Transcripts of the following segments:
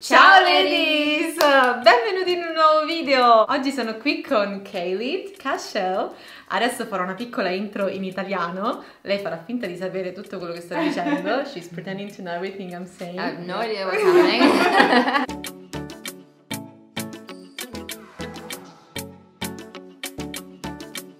Ciao ladies! Benvenuti in un nuovo video! Oggi sono qui con Kaylee Cashel. Adesso farò una piccola intro in italiano. Lei farà finta di sapere tutto quello che sto dicendo. She's pretending to know everything I'm saying. I have no idea what's happening.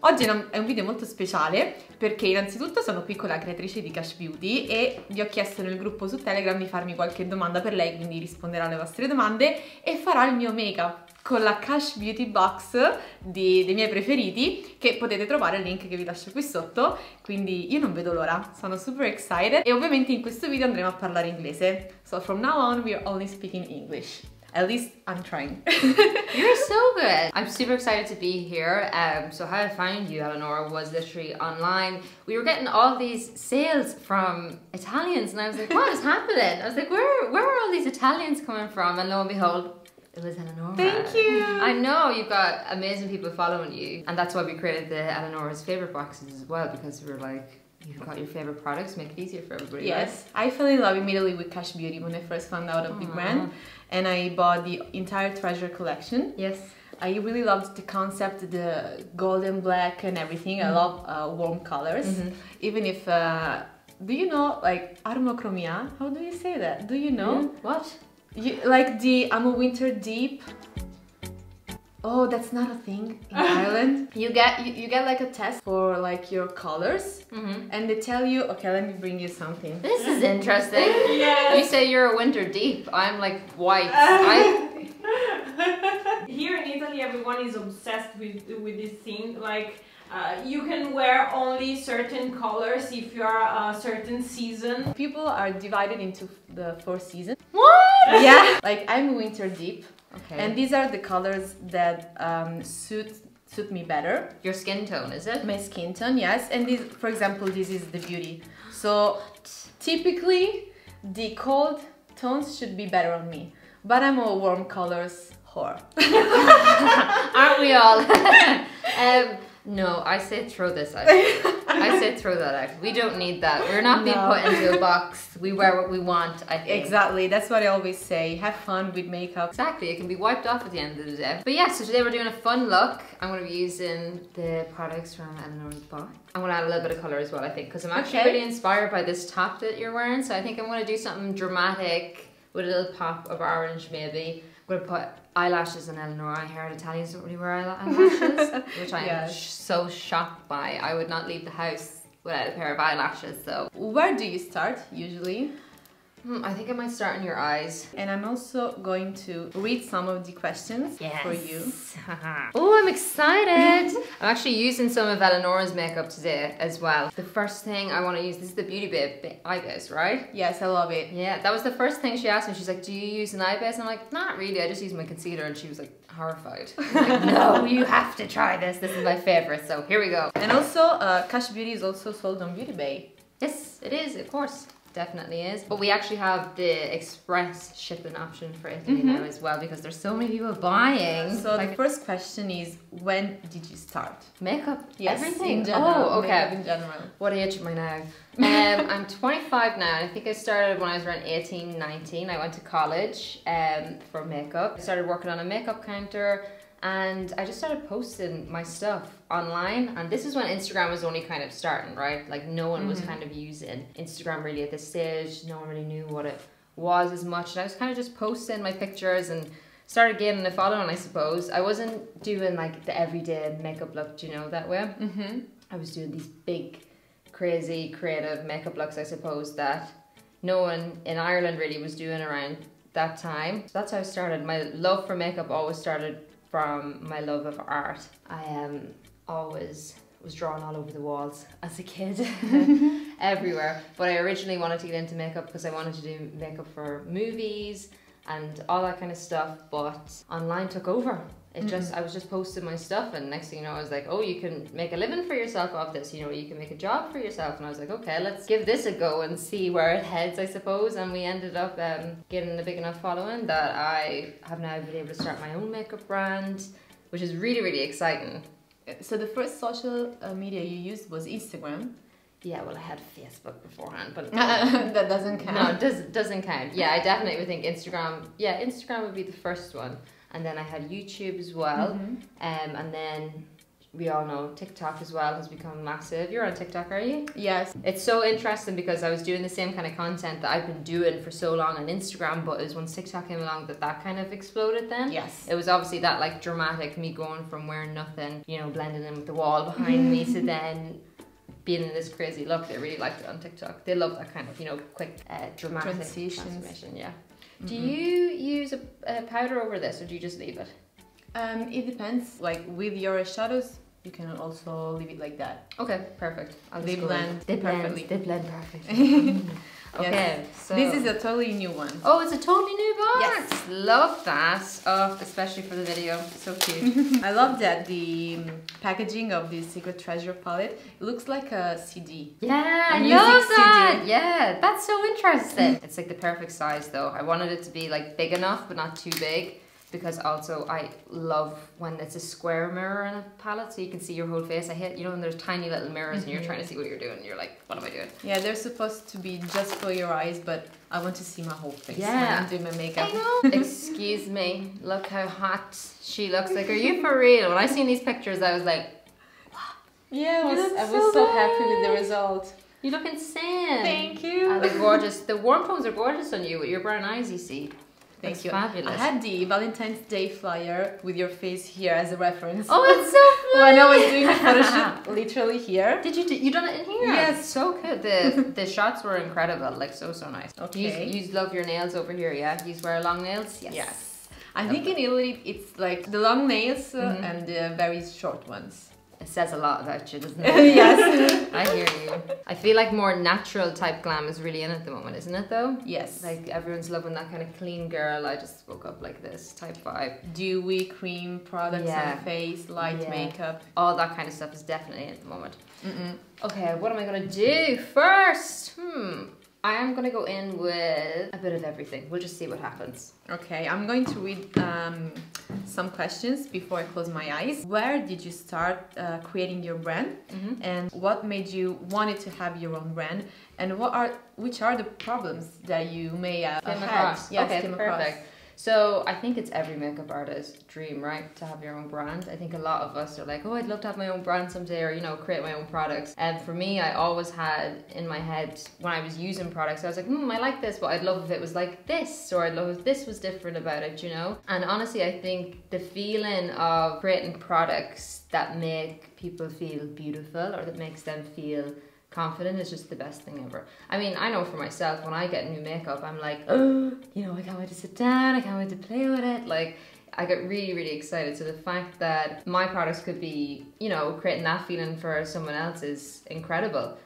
Oggi è un video molto speciale perché innanzitutto sono qui con la creatrice di Cash Beauty e vi ho chiesto nel gruppo su Telegram di farmi qualche domanda per lei, quindi risponderà alle vostre domande e farà il mio make-up con la Cash Beauty Box dei miei preferiti, che potete trovare il link che vi lascio qui sotto. Quindi io non vedo l'ora, sono super excited e ovviamente in questo video andremo a parlare inglese. So from now on we are only speaking English. At least I'm trying. You're so good. I'm super excited to be here. So how I found you, Eleanor, was literally online. We were getting all these sales from Italians and I was like, what is happening? I was like, where are all these Italians coming from? And lo and behold, it was Eleanor. Thank you. I know, you've got amazing people following you. And that's why we created the Eleanor's favorite boxes as well, because we were like, you've got your favorite products, make it easier for everybody. Yes, right? I fell in love immediately with Cash Beauty when I first found out of the brand, and I bought the entire Treasure collection. Yes. I really loved the concept, the golden black and everything. I love warm colors. Even if, do you know, like, armochromia? How do you say that? Do you know? What? Like the I'm a winter deep. Oh, that's not a thing in Ireland. You get like a test for like your colors, and they tell you, okay, let me bring you something. This is interesting. Yes. You say you're a winter deep. I'm like white. Here in Italy, everyone is obsessed with this thing. Like, you can wear only certain colors if you are a certain season. People are divided into the 4 seasons. What? Yeah. Like I'm winter deep. Okay. And these are the colors that suit me better. Your skin tone, is it? My skin tone, yes. And this, for example, this is the beauty. So typically the cold tones should be better on me, but I'm a warm colors whore. Aren't we all? No, I say throw this out. I say throw that out. We don't need that. We're not being put into a box. We wear what we want, I think. Exactly, that's what I always say. Have fun with makeup. Exactly, it can be wiped off at the end of the day. But yeah, so today we're doing a fun look. I'm going to be using the products from Eleanor's box. I'm going to add a little bit of colour as well, I think, because I'm actually really inspired by this top that you're wearing. So I think I'm going to do something dramatic with a little pop of orange maybe. I'm going to put eyelashes on Eleanor. I heard Italians don't really wear eyelashes, which I am so shocked by. I would not leave the house without a pair of eyelashes, so. Where do you start usually? I think I might start in your eyes. And I'm also going to read some of the questions for you. Oh, I'm excited! I'm actually using some of Eleanor's makeup today as well. The first thing I want to use, this is the Beauty Babe eye base, right? Yes, I love it. Yeah, that was the first thing she asked me. She's like, do you use an eye base? And I'm like, not really, I just use my concealer. And she was like, horrified. I'm like, no, you have to try this. This is my favorite, so here we go. And also, Cash Beauty is also sold on Beauty Bay. Yes, it is, of course. Definitely is. But we actually have the express shipping option for Italy now as well, because there's so many people buying. So the first question is, when did you start? Makeup? Yes, everything? in general. Oh, okay. Makeup in general. What age am I now? I'm 25 now, and I think I started when I was around 18, 19. I went to college for makeup. I started working on a makeup counter, and I just started posting my stuff online, and this is when Instagram was only kind of starting, right? Like no one was kind of using Instagram really at this stage. No one really knew what it was as much, and I was kind of just posting my pictures and started gaining a following, I suppose. I wasn't doing like the everyday makeup look, do you know, that way. I was doing these big, crazy, creative makeup looks, I suppose, that no one in Ireland really was doing around that time. So that's how I started. My love for makeup always started from my love of art. I always was drawn all over the walls as a kid, everywhere. But I originally wanted to get into makeup because I wanted to do makeup for movies and all that kind of stuff, but online took over. I was just posting my stuff, and next thing you know, I was like, oh, you can make a living for yourself off this, you know, you can make a job for yourself. And I was like, okay, let's give this a go and see where it heads, I suppose. And we ended up getting a big enough following that I have now been able to start my own makeup brand, which is really, really exciting. So the first social media you used was Instagram. Yeah, well, I had Facebook beforehand, but that doesn't count. no, it doesn't count. Yeah, I definitely would think Instagram. Yeah, Instagram would be the first one, and then I had YouTube as well, and then we all know TikTok as well has become massive. You're on TikTok, are you? Yes. It's so interesting because I was doing the same kind of content that I've been doing for so long on Instagram, but it was when TikTok came along that kind of exploded then. Yes. It was obviously that like dramatic, me going from wearing nothing, you know, blending in with the wall behind me, to then being in this crazy look. They really liked it on TikTok. They love that kind of, you know, quick dramatic transformation. Yeah. Do you use a powder over this, or do you just leave it? It depends. Like with your shadows, you can also leave it like that. Okay, perfect. They blend perfectly. They blend perfectly. Okay, yes. so this is a totally new one. Oh, it's a totally new box. Yes. Love that. Oh, especially for the video. So cute. I love that the packaging of this Secret Treasure palette, it looks like a CD. Yeah, I music love that. CD. Yeah, that's so interesting. It's like the perfect size though. I wanted it to be like big enough but not too big, because also I love when it's a square mirror in a palette so you can see your whole face. I hate, you know, when there's tiny little mirrors and you're trying to see what you're doing and you're like, what am I doing? Yeah, they're supposed to be just for your eyes, but I want to see my whole face when Yeah. I'm doing my makeup. I know. Excuse me, look how hot she looks. Like, are you for real? When I seen these pictures I was like, Yeah, I You was, look I so was so good. happy with the result. you look insane. Thank you. They're gorgeous. The warm tones are gorgeous on you with your brown eyes, you see. Thank That's you. fabulous. I had the Valentine's Day flyer with your face here as a reference. Oh, it's so funny. When I was doing the photo shoot, literally here. Did you done it in here? Yes. So good. The shots were incredible. Like so nice. Okay. You love your nails over here, yeah? You wear long nails? Yes. I think in Italy it's like the long nails and the very short ones. It says a lot about you, doesn't it? Yes. I hear you. I feel like more natural type glam is really in at the moment, isn't it though? Yes. Like everyone's loving that kind of clean girl, I just woke up like this type vibe. Dewy cream products on face, light makeup. All that kind of stuff is definitely in at the moment. Okay, what am I gonna do first? I am gonna go in with a bit of everything. We'll just see what happens. Okay, I'm going to read some questions before I close my eyes. Where did you start creating your brand, and what made you wanted to have your own brand, and which are the problems that you may have Came had? across. Yes, Okay, came perfect. across. So I think it's every makeup artist's dream, right? To have your own brand. I think a lot of us are like, oh, I'd love to have my own brand someday, or, you know, create my own products. And for me, I always had in my head when I was using products, I was like, I like this, but I'd love if it was like this, or I'd love if this was different about it, you know? And honestly, I think the feeling of creating products that make people feel beautiful, or that makes them feel confident, is just the best thing ever. I mean, I know for myself, when I get new makeup, I'm like, oh, you know, I can't wait to sit down, I can't wait to play with it. Like, I get really excited. So the fact that my products could be, you know, creating that feeling for someone else is incredible.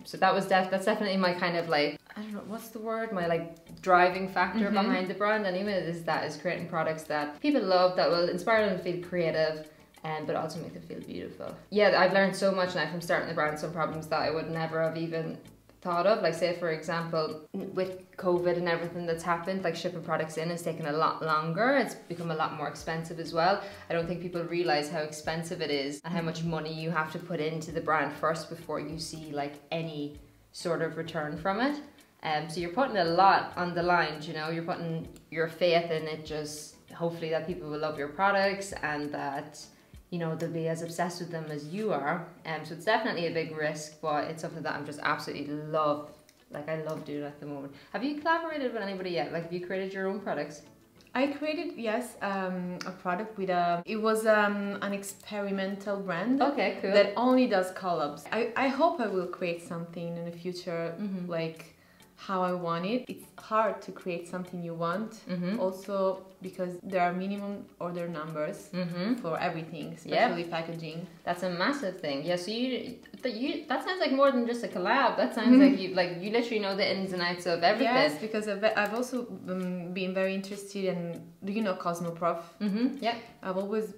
So that's definitely my kind of like, I don't know, what's the word? My like driving factor behind the brand anyway, is creating products that people love, that will inspire them to feel creative, but also make them feel beautiful. Yeah, I've learned so much now from starting the brand, some problems that I would never have even thought of. Like, say for example, with COVID and everything that's happened, like shipping products in has taken a lot longer. It's become a lot more expensive as well. I don't think people realize how expensive it is and how much money you have to put into the brand first before you see like any sort of return from it. So you're putting a lot on the line, you know, you're putting your faith in it, just hopefully that people will love your products and that, you know, they'll be as obsessed with them as you are. So it's definitely a big risk, but it's something that I'm just absolutely love. Like, I love doing at the moment. Have you collaborated with anybody yet? Like, have you created your own products? I created, yes, a product with it was an experimental brand. Okay, cool. That only does collabs. I hope I will create something in the future, like how I want it. It's hard to create something you want, also because there are minimum order numbers for everything, especially packaging. That's a massive thing. Yeah, so that sounds like more than just a collab. That sounds like you literally know the ins and outs of everything. Yes, because I've also been very interested in, do you know Cosmoprof? Yeah. I've always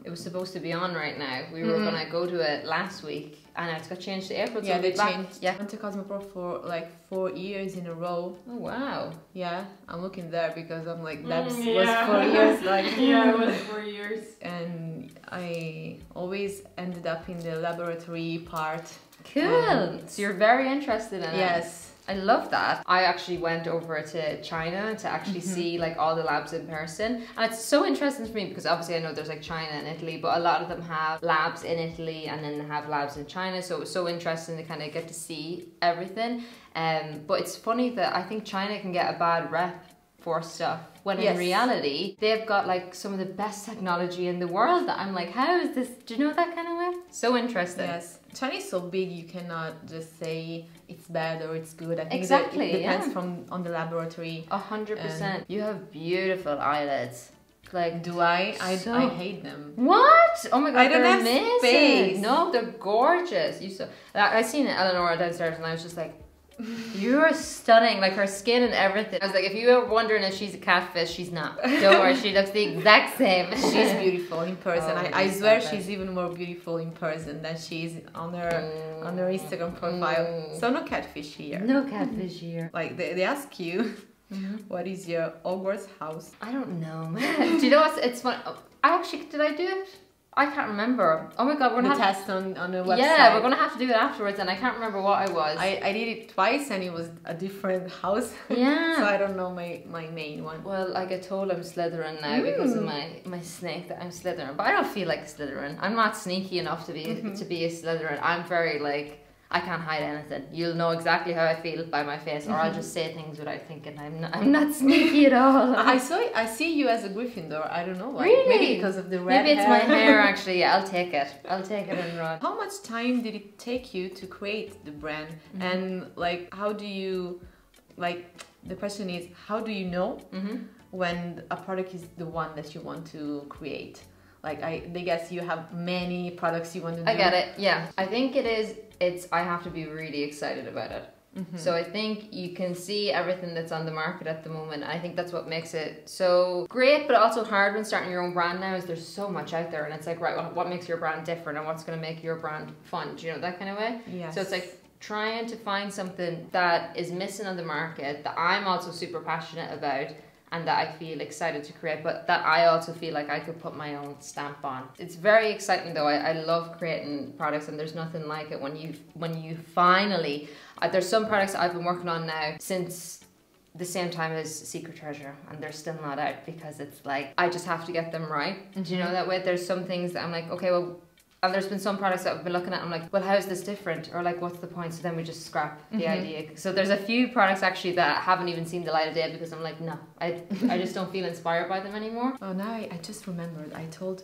it was supposed to be on right now. We were gonna go to it last week, and it's got changed to April. Yeah, so they back. changed. Yeah. I went to Cosmoprof for like 4 years in a row. Oh wow. Yeah, I'm looking there because I'm like, that was Yeah. 4 years, like. Yeah, it was 4 years. And I always ended up in the laboratory part Cool. So you're very interested in it. Yes. I love that. I actually went over to China to actually see like all the labs in person, and it's so interesting for me because obviously I know there's like China and Italy, but a lot of them have labs in Italy and then they have labs in China, so it was so interesting to kind of get to see everything. But it's funny that I think China can get a bad rep for stuff when in reality they've got like some of the best technology in the world that I'm like, how is this, do you know that kind of way? So interesting. Yes. China is so big, you cannot just say it's bad or it's good. I think exactly, it depends on the laboratory. 100%. You have beautiful eyelids. Like, do I? I hate them. What? Oh my god, I don't they're have amazing. space. No, they're gorgeous. I seen Eleanor downstairs and I was just like, you're stunning, like her skin and everything. I was like, if you were wondering if she's a catfish, she's not. Don't worry, she looks the exact same. She's beautiful in person. Oh, I swear she's even more beautiful in person than she is on her Instagram profile. So no catfish here. No catfish here. Like they ask you, what is your Hogwarts house? I don't know. Do you know what's it's fun? Did I do it? I can't remember. Oh my god, we're gonna test on the website. Yeah, we're gonna have to do it afterwards, and I can't remember what I was. I did it twice, and it was a different house. Yeah. So I don't know my main one. Well, I get told I'm Slytherin now because of my snake that I'm Slytherin, but I don't feel like a Slytherin. I'm not sneaky enough to be a Slytherin. I'm very like, I can't hide anything. You'll know exactly how I feel by my face, or I'll just say things without thinking. I'm not sneaky at all. I see you as a Gryffindor. I don't know why. Really? Maybe because of the red Maybe it's hair. my hair actually. Yeah, I'll take it. I'll take it and run. How much time did it take you to create the brand? And like, how do you, like, the question is, how do you know when a product is the one that you want to create? Like, I guess you have many products you want to do. I get it. Yeah, I think I have to be really excited about it. So I think you can see everything that's on the market at the moment. I think that's what makes it so great, but also hard when starting your own brand now is there's so much out there, and it's like, right, well, what makes your brand different and what's going to make your brand fun? Do you know, that kind of way? Yes. So it's like trying to find something that is missing on the market that I'm also super passionate about and that I feel excited to create, but that I also feel like I could put my own stamp on. It's very exciting though. I love creating products, and there's nothing like it when you finally, there's some products I've been working on now since the same time as Secret Treasure, and they're still not out because it's like, I just have to get them right. Do you know that way? There's some things that I'm like, okay, well, and there's been some products that I've been looking at, I'm like, well, how is this different? Or like, what's the point? So then we just scrap the idea. So there's a few products actually that haven't even seen the light of day because I'm like, no, I just don't feel inspired by them anymore. Oh, now I just remembered. I told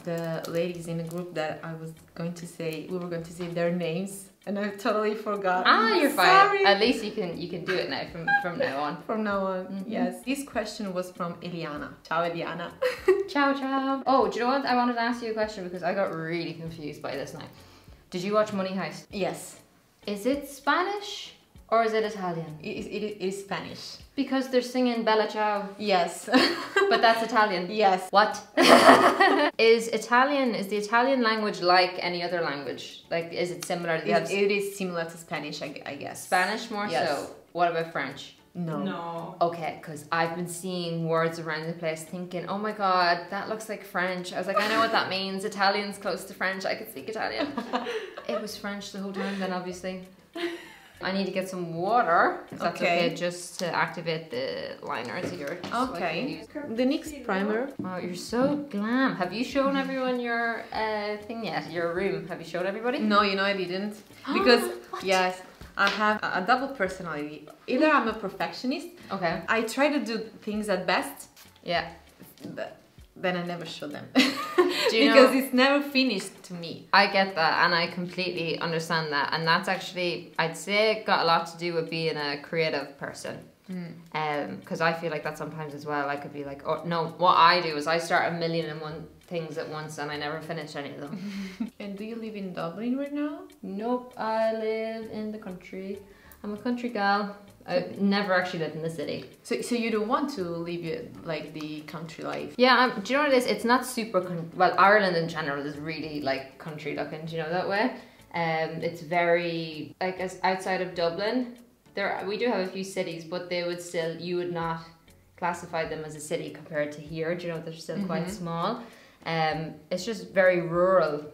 the ladies in the group that we were going to say their names, and I totally forgot. Ah, you're fine. Sorry. At least you can do it now from now on. From now on, yes. This question was from Eliana. Ciao, Eliana. Ciao, ciao. Oh, do you know what? I wanted to ask you a question because I got really confused by this now. Did you watch Money Heist? Yes. Is it Spanish or is it Italian? It is Spanish. Because they're singing Bella Ciao. Yes. But that's Italian. Yes. What? Is the Italian language like any other language? Like, is it similar? It is similar to Spanish, I guess. Spanish more so? What about French? No. Okay, because I've been seeing words around the place thinking, oh my god, that looks like French. I was like, I know what that means. Italian's close to French. I could speak Italian. It was French the whole time then, obviously. I need to get some water, if that's okay, just to activate the liners here. Okay. The NYX primer. Wow, you're so glam. Have you shown everyone your thing yet? Your room? Have you showed everybody? No, I didn't. Because, yes, I have a double personality. Either I'm a perfectionist. Okay. I try to do things at best. Yeah. But then I never show them. Because it's never finished to me. I get that, and I completely understand that, and that's actually, I'd say, got a lot to do with being a creative person. Because I feel like that sometimes as well. I could be like, oh no, what I do is I start 1,000,001 things at once and I never finish any of them. And do you live in Dublin right now? Nope, I live in the country. I'm a country gal. I've never actually lived in the city. So you don't want to live like the country life? Yeah, do you know what it is? It's not super, well, Ireland in general is really like country looking, do you know that way? It's very, like, as outside of Dublin, we do have a few cities, but you would not classify them as a city compared to here, do you know, they're still quite small. It's just very rural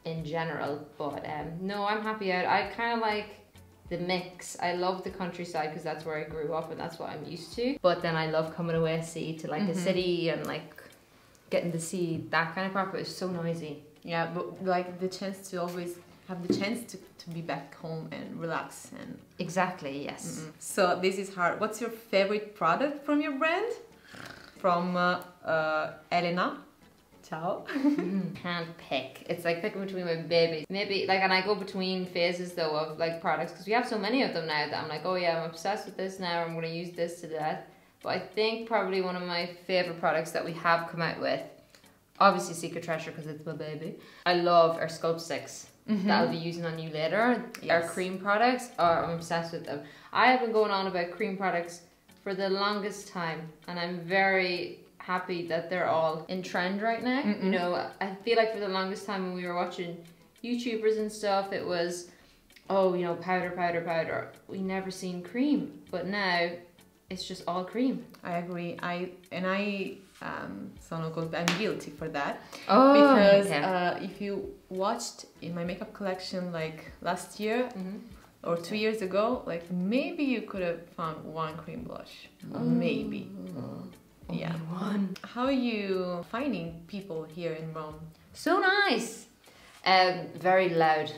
in general. But no, I'm happy out. I kind of like the mix. I love the countryside because that's where I grew up and that's what I'm used to. But then I love coming away to like a city and like getting to see that kind of part. But it's so noisy. Yeah, but like the chance to always have the chance to be back home and relax and exactly, yes. So this is hard. What's your favorite product from your brand? From Elena. Ciao. Can't pick. It's like picking between my babies. Maybe like, and I go between phases though of like products because we have so many of them now that I'm like, oh yeah, I'm obsessed with this now. I'm going to use this to death. But I think probably one of my favorite products that we have come out with, obviously Secret Treasure because it's my baby. I love our Sculpt Sticks. That I'll be using on you later. Our cream products, I'm obsessed with them. I have been going on about cream products for the longest time, and I'm very happy that they're all in trend right now. You know, I feel like for the longest time when we were watching YouTubers and stuff, it was, oh, you know, powder, powder, powder. We never seen cream, but now it's just all cream. I agree. I'm guilty for that. Oh, because okay. If you watched in my makeup collection like last year or 2 years ago, like maybe you could have found one cream blush. Maybe. Yeah. One. How are you finding people here in Rome? So nice. Very loud.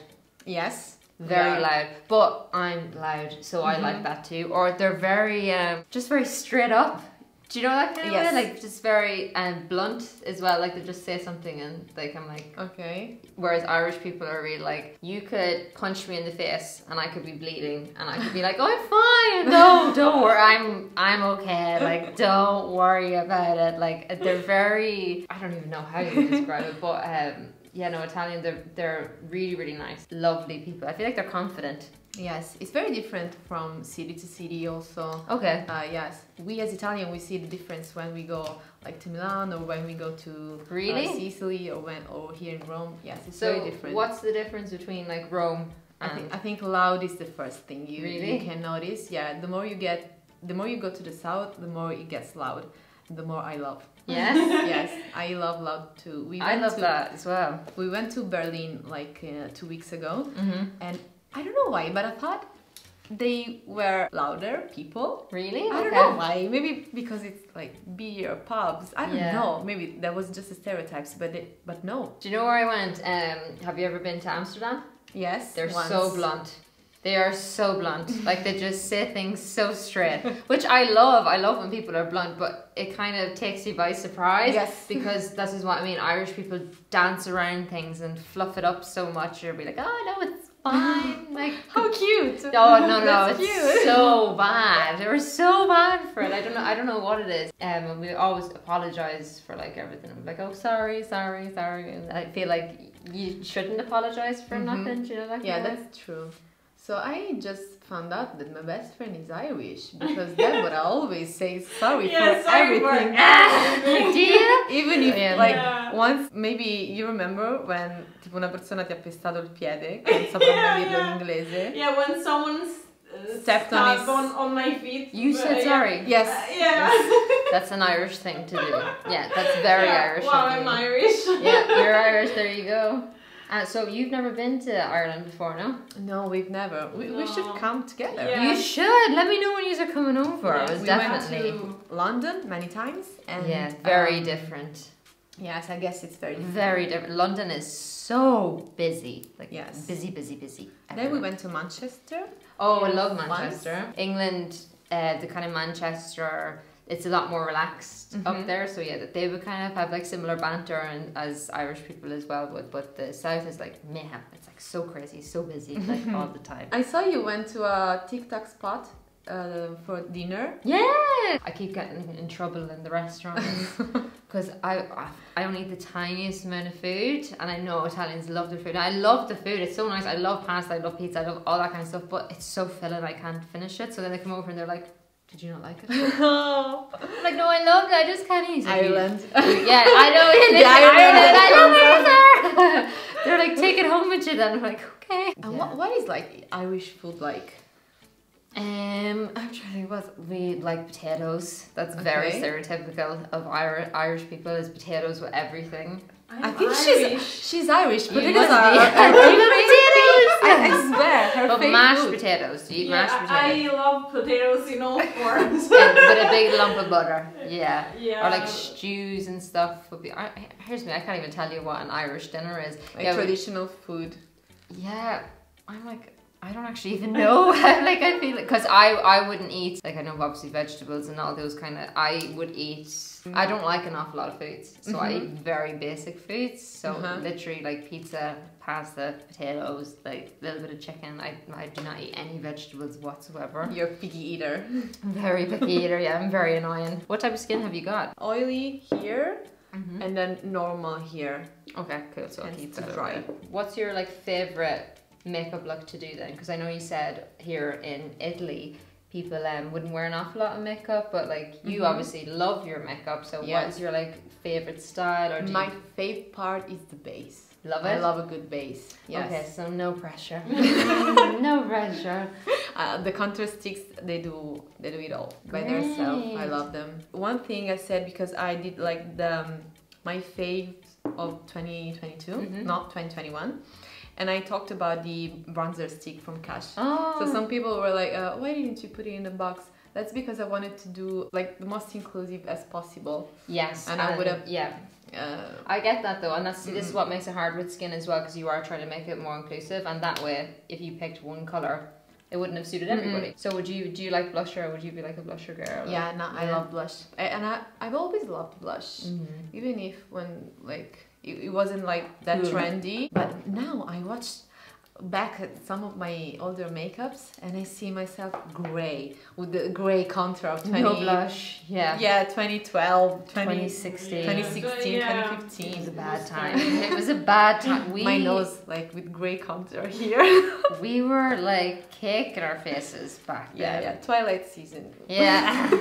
Yes. Very loud, but I'm loud, so I like that too. Or they're very, just very straight up. Do you know that kind of way? Like just very blunt as well. Like they just say something and like I'm like, okay. Whereas Irish people are really like, you could punch me in the face and I could be bleeding and I could be like, oh, I'm fine. No, don't worry, I'm okay. Like don't worry about it. Like they're very, I don't even know how you describe it, but yeah, no, Italian, they're really, really nice, lovely people. I feel like they're confident. Yes, it's very different from city to city also. Okay. Yes, we as Italian, we see the difference when we go like to Milan or when we go to Sicily or here in Rome. Yes, it's very different. What's the difference between like Rome and... I think loud is the first thing you can notice. Yeah, the more you go to the south, the more it gets loud. The more I love. Yes? Yes, I love loud too. I love that as well. We went to Berlin like 2 weeks ago and I don't know why, but I thought they were louder people. Really? I don't know why. Maybe because it's like beer, pubs. I don't know. Maybe that was just a stereotypes, but no. Do you know where I went? Have you ever been to Amsterdam? Yes. They're so blunt. They are so blunt. Like they just say things so straight, which I love. I love when people are blunt, but it kind of takes you by surprise. Yes. Because this is what I mean. Irish people dance around things and fluff it up so much. You'll be like, oh no, it's fine. Like how cute. Oh no, That's it's cute. so bad. They were so bad for it. I don't know what it is. And we always apologize for like everything. I'm like, oh sorry. And I feel like you shouldn't apologize for nothing. Do you know that? Yeah, that's true. So I just found out that my best friend is Irish because Deborah always says sorry for everything. Do you? Even if once, maybe you remember when tipo una persona ti ha pestato il piede, che non so come dirlo in inglese. Yeah, when someone stepped on my feet. You said sorry. Yes. That's an Irish thing to do. Yeah, that's very Irish. Well, I'm Irish. Yeah, you're Irish. There you go. So you've never been to Ireland before, no? No, we've never. We should come together. Yeah. You should. Let me know when you are coming over. Yes, we definitely went to London many times. And, very different. Yes, I guess it's very different. Very different. London is so busy. Like busy. Then we went to Manchester. Oh, I love Manchester. England, the kind of Manchester... It's a lot more relaxed up there, so yeah, they would kind of have like similar banter and as Irish people as well would, but the south is like mayhem. It's like so crazy, so busy, like all the time. I saw you went to a TikTok spot for dinner. Yeah, I keep getting in trouble in the restaurants because I only eat the tiniest amount of food, and I know Italians love their food. I love the food; it's so nice. I love pasta, I love pizza, I love all that kind of stuff, but it's so filling, I can't finish it. So then they come over and they're like, did you not like it? I'm like, no, I loved it. I just can't eat it. Ireland. Yeah, I know. Ireland. I love it. They're like, take it home with you then. I'm like, okay. And what is like Irish food like? I'm trying to think what we like potatoes. That's very Okay. stereotypical of Irish people is potatoes with everything. I think she's Irish, but You it is must be. potatoes. I swear, her But favorite mashed food. potatoes. Do you eat Yeah, mashed potatoes? I love potatoes in all forms. And with a big lump of butter. Yeah. Yeah. Or like stews and stuff would be. Here's me. I can't even tell you what an Irish dinner is. Like Yeah, traditional food. Yeah, I'm like, I don't actually even know. Like, I feel like, because I wouldn't eat, like, I know obviously vegetables and all those kind of, I would eat, I don't like an awful lot of foods. So I eat very basic foods. So literally like pizza, pasta, potatoes, like a little bit of chicken. I do not eat any vegetables whatsoever. You're a picky eater. I'm very picky eater, yeah, I'm very annoying. What type of skin have you got? Oily here, and then normal here. Okay, cool, so I'll Hence keep to that dry. away. What's your like favorite makeup look to do then? Because I know you said here in Italy people wouldn't wear an awful lot of makeup, but like you obviously love your makeup, so Yes. what is your like favorite style? Or do My you favorite part is the base. love I it? love a good base. Yes. Okay, so no pressure. No pressure. The contour sticks, they do it all by themselves. I Great. love them. One thing I said, because I did like the my fave of 2022, not 2021, and I talked about the bronzer stick from Cash. Oh. So some people were like, why didn't you put it in the box? That's because I wanted to do like the most inclusive as possible. Yes. And I would have- Yeah. I get that though, and that's this is what makes it hard with skin as well, because you are trying to make it more inclusive, and that way, if you picked one color, it wouldn't have suited everybody. So do you like blusher, or would you be like a blusher girl? Yeah, no, I love blush. I've always loved blush, even if when like it wasn't like that trendy. But now I watch back at some of my older makeups and I see myself grey with the grey contour of 20. No blush. Yeah. Yeah, 2012, 2016. 2016, Yeah. 2015. It was a bad time. It was a bad time. My nose like with grey contour here. We were like caking our faces back then. Yeah, Twilight season. Yeah.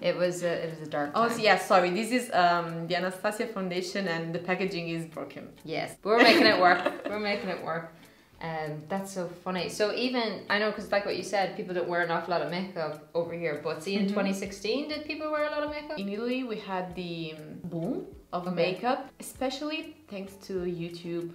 It was a dark time. Oh yeah, sorry. This is the Anastasia foundation and the packaging is broken. Yes, but we're making it work. We're making it work. That's so funny. So even I know, because like what you said, people don't wear an awful lot of makeup over here. But see, in 2016, did people wear a lot of makeup? In Italy, we had the boom of makeup, especially thanks to YouTube.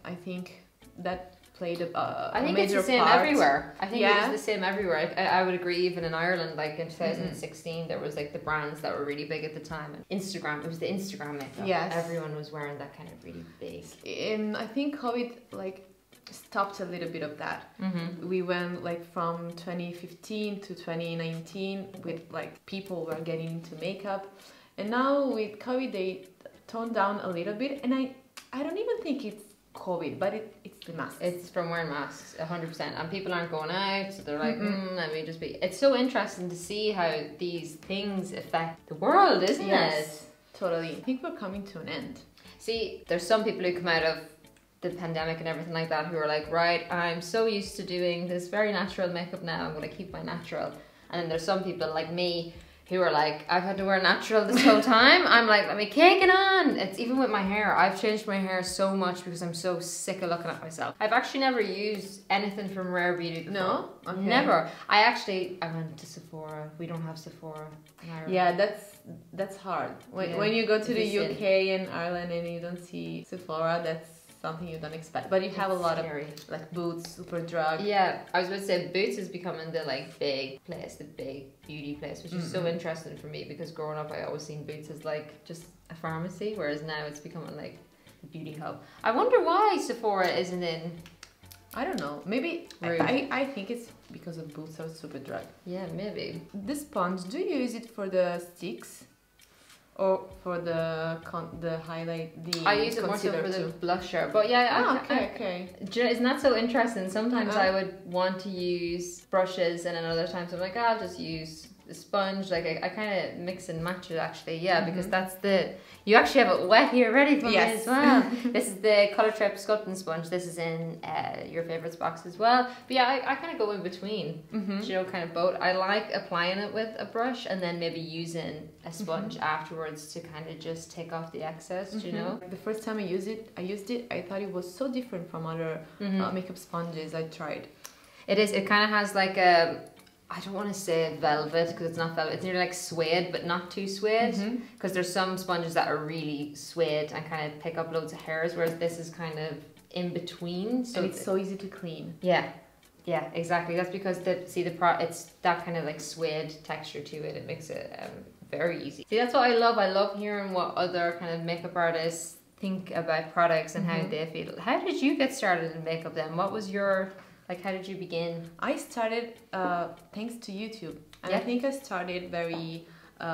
I think that played I think major it's the same part. everywhere. I think it Yeah. was the same everywhere. I would agree. Even in Ireland, like in 2016, there was like the brands that were really big at the time. And Instagram, it was the Instagram makeup. Yes. Everyone was wearing that kind of really big. And I think COVID like stopped a little bit of that. We went like from 2015 to 2019 with like people were getting into makeup, and now with COVID they toned down a little bit. And I don't even think it's COVID, but it's the mask. It's from wearing masks, 100%. And people aren't going out, so they're like, let me just be. It's so interesting to see how these things affect the world, isn't it? Totally. I think we're coming to an end. See, there's some people who come out of the pandemic and everything like that who are like, right, I'm so used to doing this very natural makeup now, I'm going to keep my natural. And then there's some people like me who are like, I've had to wear natural this whole time. I'm like, let me cake it on. It's even with my hair. I've changed my hair so much because I'm so sick of looking at myself. I've actually never used anything from Rare Beauty before. No? Okay. Never. I went to Sephora. We don't have Sephora in Ireland. Yeah, that's hard. When you go to the Listen. UK and Ireland and you don't see Sephora, that's something you don't expect. But you have a lot Scary. of like Boots, Superdrug. Yeah, I was about to say Boots is becoming the like big place, the big beauty place, which is so interesting for me, because growing up I always seen Boots as like just a pharmacy, whereas now it's becoming like a beauty hub. I wonder why Sephora isn't in. I don't know. Maybe Rude. I think it's because of Boots or Superdrug. Yeah, maybe. The sponge, do you use it for the sticks or for the highlight? The I use it more so concealer for the too? blusher, but yeah. Okay. Do you know, isn't that so interesting? Sometimes I would want to use brushes, and then other times I'm like, I'll just use the sponge. Like I kind of mix and match it actually. Yeah, because that's you actually have it wet here ready for me Yes. as well. This is the Colour Trip sculpting sponge. This is in your favourites box as well. But yeah, I kind of go in between. Do you know, kind of both. I like applying it with a brush and then maybe using a sponge afterwards to kind of just take off the excess. Do you know? The first time I used it, I thought it was so different from other makeup sponges I tried. It is. It kind of has like I don't want to say velvet because it's not velvet. It's nearly like suede, but not too suede. Because there's some sponges that are really suede and kind of pick up loads of hairs, whereas this is kind of in between. So and it's so easy to clean. Yeah. Yeah, exactly. That's because it's that kind of like suede texture to it. It makes it very easy. See, that's what I love. I love hearing what other kind of makeup artists think about products and how they feel. How did you get started in makeup then? What was your, like, how did you begin? I started thanks to YouTube. And I think I started very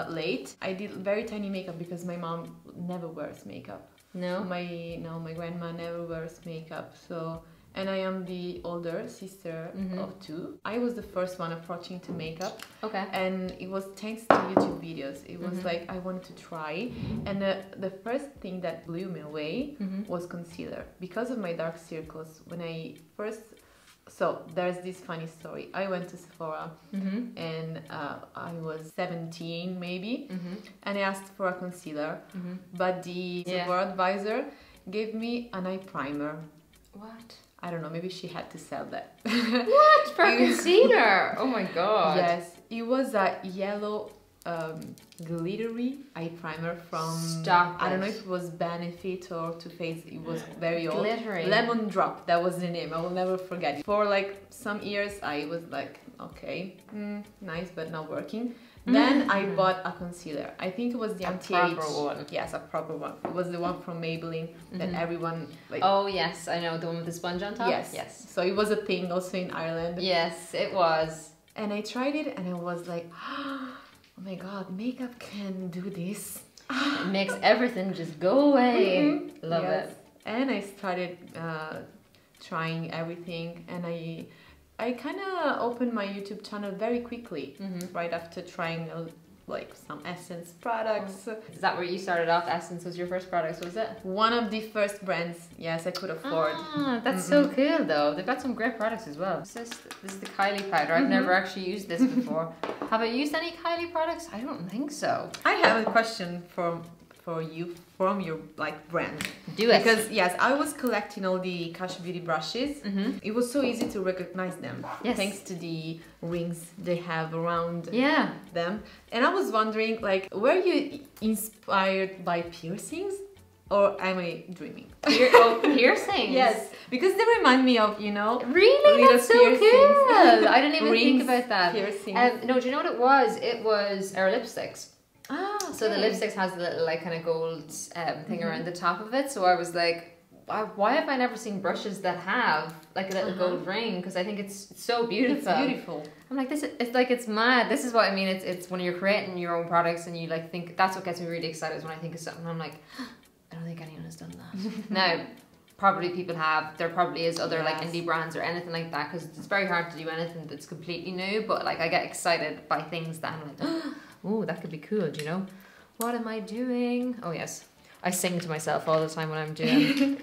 late. I did very tiny makeup because my mom never wears makeup. No? My grandma never wears makeup. So, and I am the older sister of 2. I was the first one approaching to makeup. Okay. And it was thanks to YouTube videos. It was like I wanted to try. And the first thing that blew me away was concealer. Because of my dark circles, when I first... So there's this funny story. I went to Sephora and I was 17 maybe, and I asked for a concealer, but the Sephora advisor gave me an eye primer. What? I don't know, maybe she had to sell that. What? For a concealer? Oh my god. Yes, it was a yellow glittery eye primer from... Stop I don't it. know if it was Benefit or Too Faced. It was very old. Glittery. Lemon Drop, that was the name. I will never forget it. For like some years I was like, okay, nice but not working. Then I bought a concealer. I think it was the anti-age. Proper one. Yes, a proper one. It was the one from Maybelline that everyone like... Oh yes, I know, the one with the sponge on top? Yes. Yes. So it was a thing also in Ireland. Yes, it was. And I tried it and I was like, oh my god, makeup can do this. It makes everything just go away. Love it. And I started trying everything, and I kind of opened my YouTube channel very quickly, right after trying like some Essence products. Is that where you started off? Essence was your first product, was it? One of the first brands, yes, I could afford. Ah, that's so cool though. They've got some great products as well. This is the Kylie powder. I've never actually used this before. Have I used any Kylie products? I don't think so. I have a question for you from your like brand. Do it. Because yes, I was collecting all the Kash Beauty brushes. It was so easy to recognize them, thanks to the rings they have around them. And I was wondering, like, were you inspired by piercings, or am I dreaming? Piercings? Yes, because they remind me of, you know, really? That's so cool. I didn't even think about that. Piercings. No, do you know what it was? It was our lipsticks. Ah, okay. So the lipsticks has a little like kind of gold thing around the top of it. So I was like, why have I never seen brushes that have like a little gold ring? Because I think it's so beautiful. It's beautiful. I'm like, it's mad. This is what I mean. It's when you're creating your own products and you like think, that's what gets me really excited, is when I think of something. I'm like, I don't think anyone has done that. Now, probably people have. There probably is other like indie brands or anything like that, because it's very hard to do anything that's completely new. But like I get excited by things that I'm like, oh, that could be cool, do you know? What am I doing? Oh yes, I sing to myself all the time when I'm doing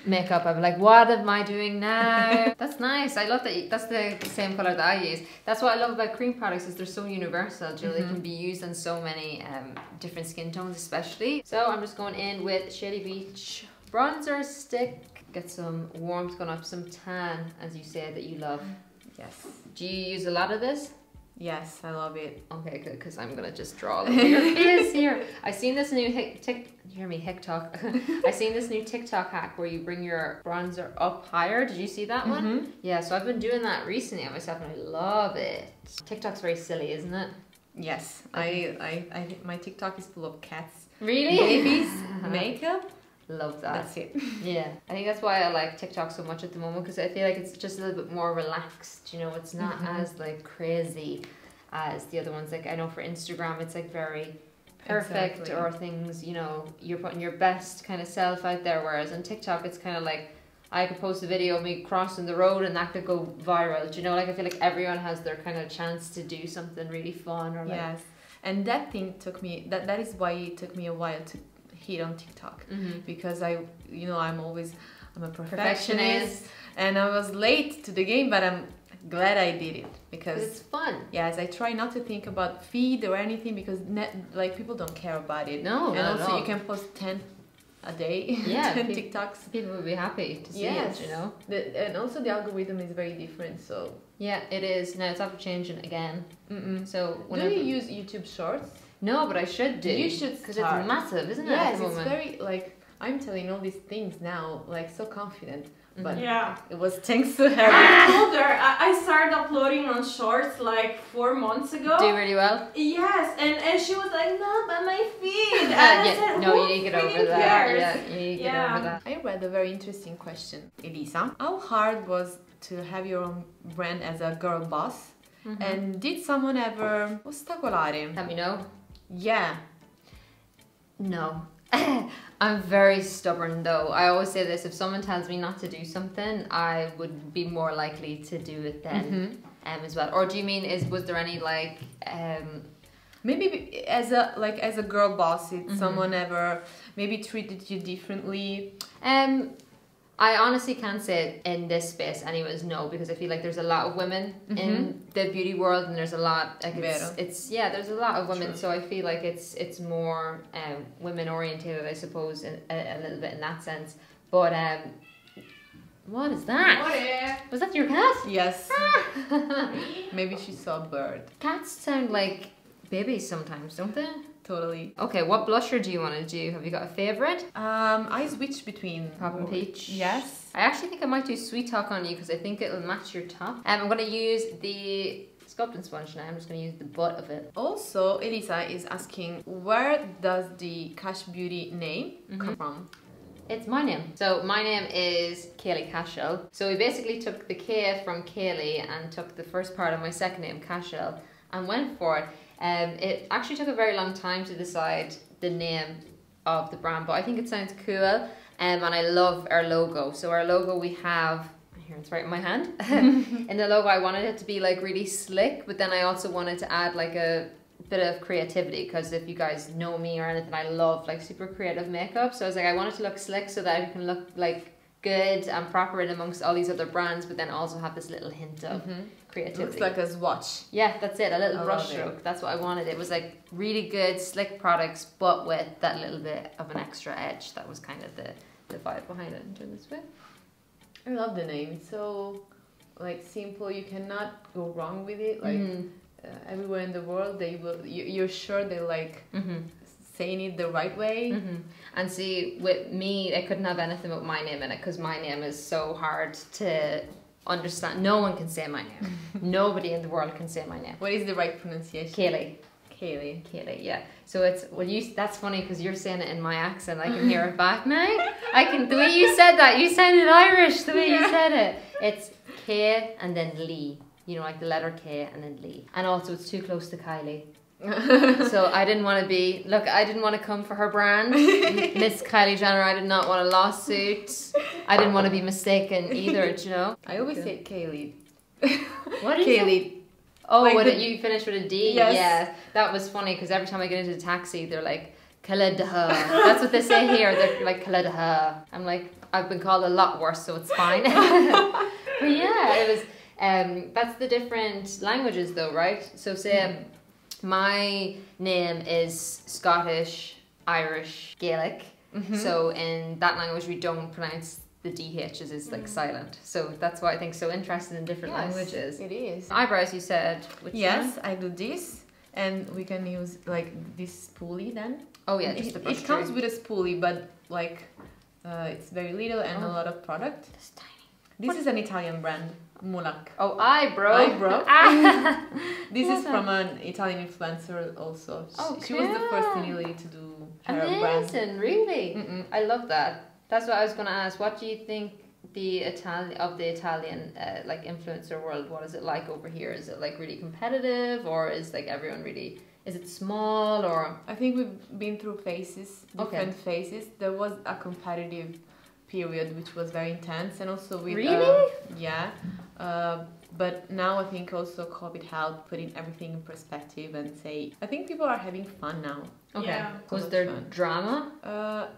makeup. I'm like, what am I doing now? That's nice. I love that. That's the same color that I use. That's what I love about cream products, is they're so universal. Do you know, they can be used in so many different skin tones, especially. So I'm just going in with Shady Beach bronzer stick. Get some warmth going up, some tan, as you said that you love. Yes. Do you use a lot of this? Yes, I love it. Okay, good, because I'm gonna just draw all over your face here. I seen this new TikTok. I seen this new TikTok hack where you bring your bronzer up higher. Did you see that one? Yeah, so I've been doing that recently on myself, and I love it. TikTok's very silly, isn't it? Yes, I my TikTok is full of cats, really, babies, makeup. Love that. That's it. Yeah, I think that's why I like TikTok so much at the moment, because I feel like it's just a little bit more relaxed. You know, it's not as like crazy as the other ones. Like I know for Instagram, it's like very perfect, or things. You know, you're putting your best kind of self out there. Whereas on TikTok, it's kind of like I could post a video of me crossing the road and that could go viral. Do you know, like I feel like everyone has their kind of chance to do something really fun. Or like, yes, and that thing took me. That is why it took me a while to hit on TikTok, because I'm a perfectionist, and I was late to the game, but I'm glad I did it because it's fun. Yes, I try not to think about feed or anything, because like people don't care about it. No, and also you can post 10 a day. Yeah, 10 TikToks. People would be happy to see it. You know, and also the algorithm is very different, so Yeah, it is. Now it's after changing again. So Do whenever... you use YouTube Shorts? No, but I should do. You should because start. it's massive, isn't it? Yes, at the it's moment? very like I'm telling all these things now, like so confident. But Yeah. it was thanks to her. I told her I started uploading on Shorts like 4 months ago. Do really well. Yes, and she was like, no, but my feet. And I Yeah, said, no, who you need to get over freaking that. cares? Yeah, you need to get over that. I read a very interesting question, Elisa. How hard was to have your own brand as a girl boss? And did someone ever ostacolare? Let me know. Yeah. No. I'm very stubborn though. I always say this, if someone tells me not to do something, I would be more likely to do it then as well. Or do you mean was there any like Maybe as a girl boss, did someone ever maybe treated you differently? I honestly can't say it in this space anyways, no, because I feel like there's a lot of women in the beauty world, and there's a lot like it's there's a lot of women. True. So I feel like it's more women orientated, I suppose, a little bit in that sense. But what is that? Was that your cat? Yes. Maybe she saw a bird. Cats sound like babies sometimes, don't they? Totally. Okay, what blusher do you want to do? Have you got a favourite? I switch between Pop and Peach. Yes. I actually think I might do Sweet Talk on you because I think it'll match your top. I'm going to use the sculpting sponge now. I'm just going to use the butt of it. Also, Elisa is asking, where does the Cash Beauty name come from? It's my name. So my name is Kaylee Cashel. So we basically took the K from Kaylee and took the first part of my second name, Cashel, and went for it. It actually took a very long time to decide the name of the brand, but I think it sounds cool, and I love our logo. So our logo we have, here it's right in my hand, in the logo I wanted it to be like really slick, but then I also wanted to add like a bit of creativity, because if you guys know me or anything, I love like super creative makeup. So I was like, I want it to look slick so that it can look like good and proper in amongst all these other brands, but then also have this little hint of creativity. Looks like a swatch. Yeah, that's it, a little I brush love it. stroke. That's what I wanted. It was like really good, slick products, but with that little bit of an extra edge. That was kind of the vibe behind it. Turn this way. I love the name. It's so like simple. You cannot go wrong with it. Like everywhere in the world, you're sure they're like saying it the right way. And see, with me, I couldn't have anything with my name in it because my name is so hard to understand. No one can say my name. Nobody in the world can say my name. What is the right pronunciation? Kaylee. Kaylee, yeah. So it's that's funny because you're saying it in my accent. I can hear it back now. The way you said that, you sounded Irish the way you said it. It's K and then Lee. You know, like the letter K and then Lee. And also it's too close to Kylie. So I didn't want to come for her brand. Miss Kylie Jenner, I did not want a lawsuit. I didn't want to be mistaken either, do you know? I always say Kaylee. What did Kaylee? Oh, like you finished with a D? Yes. Yeah, that was funny because every time I get into a taxi, they're like, Kaladaha. That's what they say here. They're like, Kaladaha. I'm like, I've been called a lot worse, so it's fine. But yeah, it was, that's the different languages though, right? So say, my name is Scottish, Irish, Gaelic. So in that language, we don't pronounce the DHs is like silent. So that's why I think so interested in different languages. It is. Eyebrows, you said. Yes, I do this, and we can use like this spoolie then. Oh yeah, just the brush. It comes with a spoolie, but like it's very little and a lot of product. It's tiny. This is an Italian brand, Mulac. Oh, eyebrow. This is from an Italian influencer also. She was the first in Italy to do her brand. Amazing, really? I love that. That's what I was going to ask. What do you think the Italian like influencer world? What is it like over here? Is it like really competitive, or is like everyone really? Is it small or? I think we've been through different phases. There was a competitive period which was very intense, and also with but now I think also COVID helped putting everything in perspective and say I think people are having fun now. Okay. Yeah. Was there drama?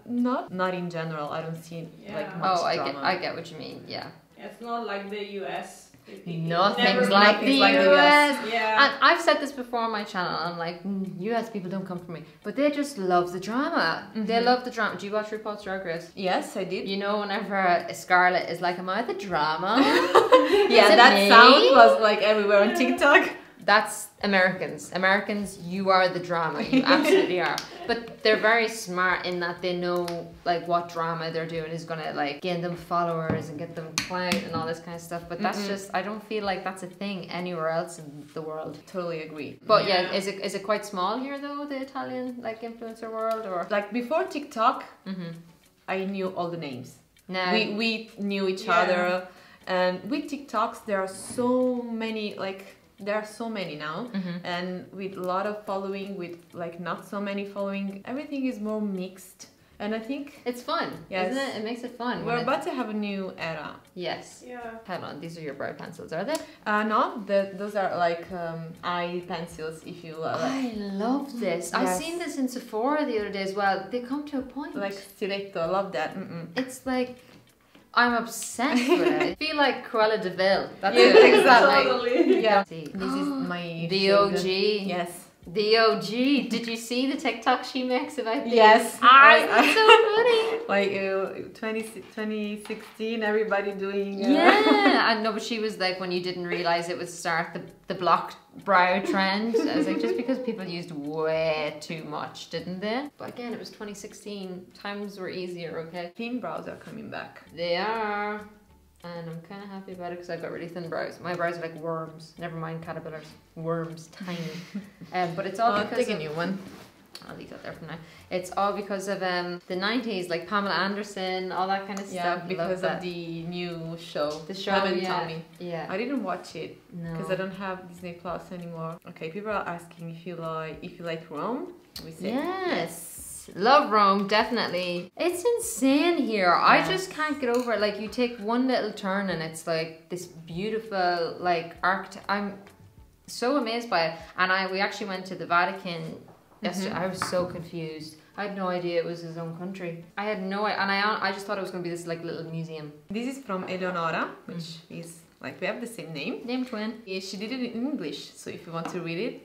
Not in general. I don't see like much drama. I get what you mean. Yeah. It's not like the US. Nothing's Never like been the like the US. US. Yeah. And I've said this before on my channel. I'm like, US people don't come for me, but they just love the drama. They love the drama. Do you watch RuPaul's Drag Race? Yes, I did. You know, whenever Scarlett is like, "Am I the drama?" Yeah, Is it that me? sound was like everywhere on TikTok. That's Americans. Americans, you are the drama. You absolutely are. But they're very smart in that they know like what drama they're doing is gonna like gain them followers and get them clout and all this kind of stuff. But that's just, I don't feel like that's a thing anywhere else in the world. Totally agree. But yeah, Yeah. is it quite small here though, the Italian like influencer world, or? Like before TikTok, I knew all the names. No. We knew each Yeah. other, and with TikToks there are so many there are so many now, and with a lot of following, with like not so many following, everything is more mixed, and I think It's fun, Yes. isn't it? It makes it fun. we're about to have a new era. Yes. Yeah. Hold on, these are your brow pencils, are they? No, those are like eye pencils. If you I love this. I Yes. seen this in Sephora the other day as well. They come to a point. like stiletto, I love that. It's like I'm obsessed with it. I feel like Cruella de Vil. That's Yeah, it. exactly. Totally. Yeah, See. this is my The OG. Yes. The OG. Did you see the TikTok she makes about these? Yes. It's so funny. Like 2016, everybody doing. Yeah, I know, but she was like, when you didn't realize it would start the blocked brow trend. I was like, just because people used way too much, didn't they? But again, it was 2016. Times were easier, okay? Thin brows are coming back. They are. And I'm kind of happy about it because I've got really thin brows. My brows are like worms. Never mind caterpillars. Worms, tiny. But it's all because take a of, new one. I'll leave that there for now. It's all because of the 90s, like Pamela Anderson, all that kind of Yeah, stuff. because Love of the new show. the show. Pam and Yeah. Tommy. Yeah. I didn't watch it No. because I don't have Disney Plus anymore. Okay, people are asking if you like Rome. We say Yes. Love Rome, definitely. It's insane here. I Yes. just can't get over it. Like, you take one little turn and it's like this beautiful, like, I'm so amazed by it. And we actually went to the Vatican yesterday. I was so confused. I had no idea it was his own country. I had no idea. And I just thought it was going to be this, like, little museum. This is from Eleonora, which is like we have the same name. Name twin. Yeah, she did it in English, so if you want to read it.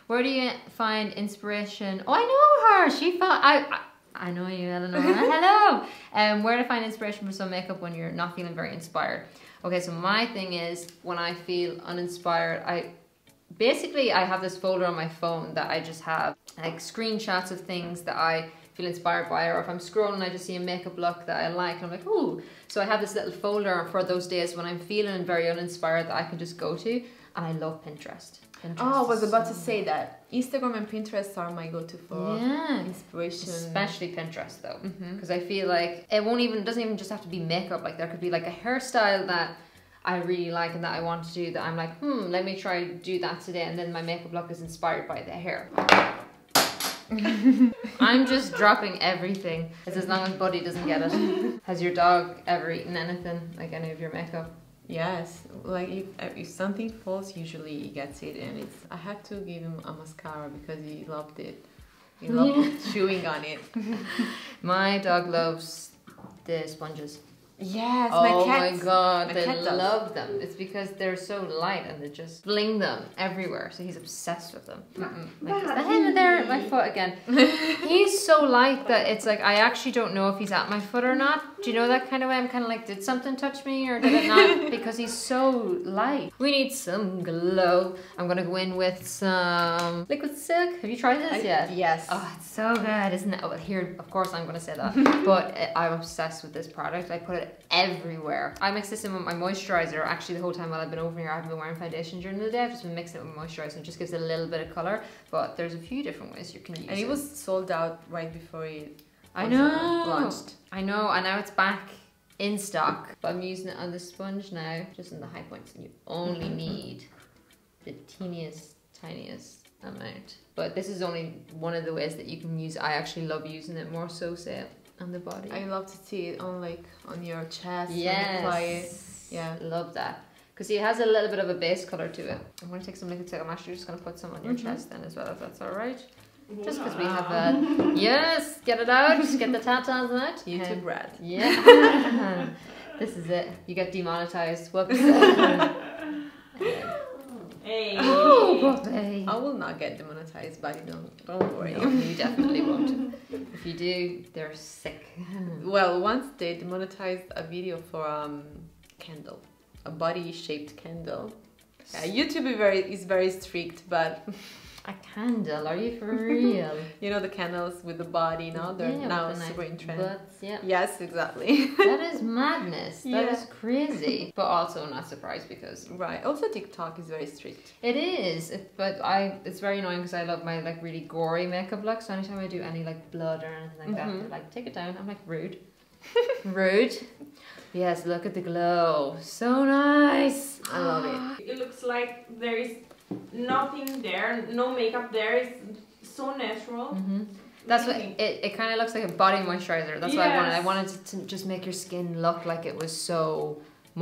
Where do you find inspiration? Oh, I know her. She found. I know you, Eleanor. Hello. Where to find inspiration for some makeup when you're not feeling very inspired? Okay, so my thing is when I feel uninspired, I have this folder on my phone that I just have like screenshots of things that I feel inspired by, or if I'm scrolling I just see a makeup look that I like and I'm like, ooh. So I have this little folder for those days when I'm feeling very uninspired that I can just go to, and I love Pinterest. Oh, I was about to say that. Instagram and Pinterest are my go-to for inspiration. Especially Pinterest though, because I feel like it doesn't even just have to be makeup. Like there could be like a hairstyle that I really like and that I want to do that I'm like, let me try do that today, and then my makeup look is inspired by the hair. I'm just dropping everything. It's as long as Buddy doesn't get it. Has your dog ever eaten anything, like any of your makeup? Yes, like if something falls, usually he gets it, and I had to give him a mascara because he loved it. He loved chewing on it. My dog loves the sponges. Yes, Oh my cat. my god, my they cat does. love them. It's because they're so light and they just fling them everywhere. So he's obsessed with them. Like, is that him there? My foot again. He's so light that it's like I actually don't know if he's at my foot or not. Do you know that kind of way? I'm kind of like, did something touch me or did it not? Because he's so light. We need some glow. I'm gonna go in with some liquid silk. Have you tried this yet? Yes. Oh, it's so good, isn't it? Oh, here, of course I'm going to say that. But I'm obsessed with this product. I put it everywhere. I mix this in with my moisturizer. Actually, the whole time while I've been over here, I haven't been wearing foundation during the day. I've just been mixing it with moisturizer. It just gives it a little bit of colour. But there's a few different ways you can use it. And it was sold out right before it I was, know. launched. I know. And now it's back in stock. But I'm using it on the sponge now, just in the high points. And you only need the teeniest, tiniest amount. But this is only one of the ways that you can use it. I actually love using it more so, say, on the body. I love to see it on your chest. Yes. When you apply it. Yeah. Love that. Because it has a little bit of a base colour to it. I'm going to take some liquid silk. I'm actually just going to put some on your chest then as well, if that's alright. Just because we have a... Yes! Get it out! Just get the tatas out. YouTube rat. Yeah. This is it. You get demonetized. Whoops. Hey. Oh, Poppy. I will not get demonetized, but don't worry. No, you definitely won't. If you do, they're sick. Well, once they demonetized a video for candle, a body-shaped candle. Yeah, YouTube is very strict, but A candle? Are you for real? you know the candles with the body now? They're Yeah, now with the super nice in trend. butts, yeah. Yes, exactly. That is madness. That Yeah. is crazy. But also not surprised because Right. Also, TikTok is very strict. it is. But it's very annoying because I love my like really gory makeup look. So anytime I do any like blood or anything like that, they're like, take it down. I'm like, rude. Rude. Yes, look at the glow. So nice. I love it. It looks like there is nothing there, no makeup there. It's so natural. That's what Really. it kind of looks like a body moisturizer. That's what I wanted. I Yes. wanted to just make your skin look like it was so